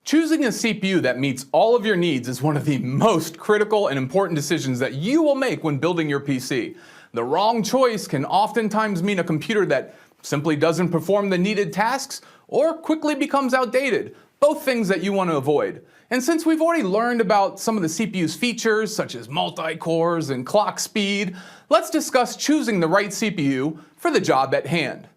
Choosing a CPU that meets all of your needs is one of the most critical and important decisions that you will make when building your PC. The wrong choice can oftentimes mean a computer that simply doesn't perform the needed tasks or quickly becomes outdated, both things that you want to avoid. And since we've already learned about some of the CPU's features, such as multi-cores and clock speed, let's discuss choosing the right CPU for the job at hand.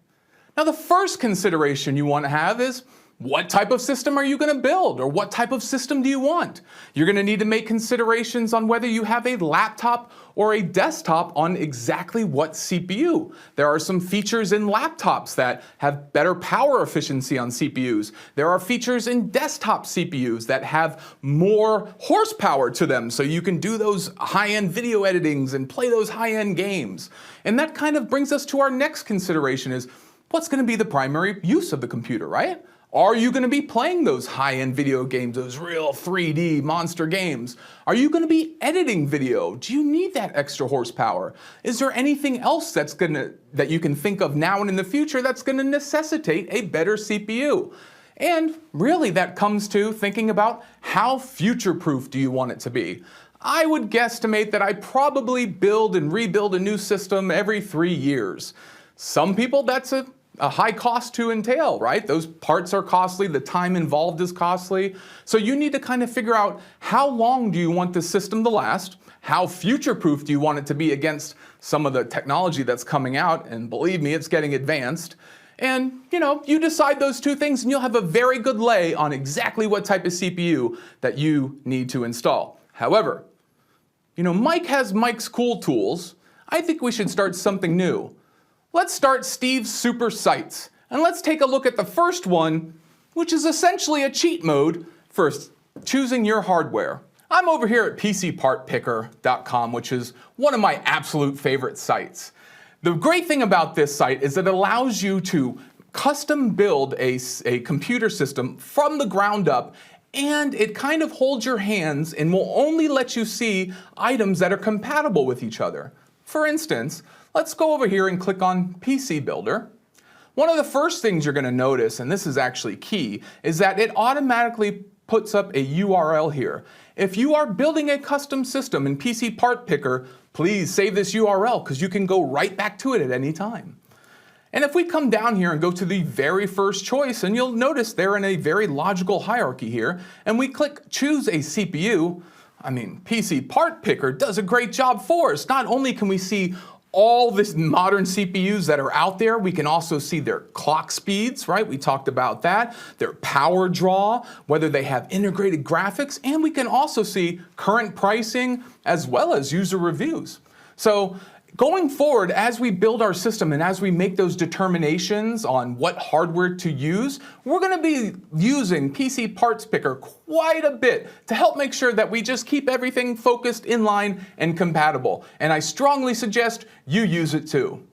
Now, the first consideration you want to have is, what type of system are you going to build, or what type of system do you want? You're going to need to make considerations on whether you have a laptop or a desktop on exactly what CPU. There are some features in laptops that have better power efficiency on CPUs. There are features in desktop CPUs that have more horsepower to them, so you can do those high-end video editings and play those high-end games. And that kind of brings us to our next consideration is, what's going to be the primary use of the computer, right? Are you going to be playing those high-end video games, those real 3D monster games? Are you going to be editing video? Do you need that extra horsepower? Is there anything else that you can think of now and in the future that's going to necessitate a better CPU? And really that comes to thinking about how future-proof do you want it to be? I would guesstimate that I probably build and rebuild a new system every 3 years. Some people, that's a high cost to entail, right? Those parts are costly, the time involved is costly. So you need to kind of figure out, how long do you want this system to last? How future-proof do you want it to be against some of the technology that's coming out? And believe me, it's getting advanced. And you decide those two things and you'll have a very good lay on exactly what type of CPU that you need to install. However, Mike has Mike's cool tools. I think we should start something new. Let's start Steve's Super Sights, and let's take a look at the first one, which is essentially a cheat mode for choosing your hardware. I'm over here at PCPartPicker.com, which is one of my absolute favorite sites. The great thing about this site is it allows you to custom build a computer system from the ground up, and it kind of holds your hands and will only let you see items that are compatible with each other. For instance, let's go over here and click on PC Builder. One of the first things you're going to notice, and this is actually key, is that it automatically puts up a URL here. If you are building a custom system in PC Part Picker, please save this URL because you can go right back to it at any time. And if we come down here and go to the very first choice, and you'll notice they're in a very logical hierarchy here, and we click Choose a CPU, PC Part Picker does a great job for us. Not only can we see all these modern CPUs that are out there, we can also see their clock speeds, right? We talked about that, their power draw, whether they have integrated graphics, and we can also see current pricing as well as user reviews. So going forward, as we build our system and as we make those determinations on what hardware to use, we're going to be using PC Parts Picker quite a bit to help make sure that we just keep everything focused in line and compatible. And I strongly suggest you use it too.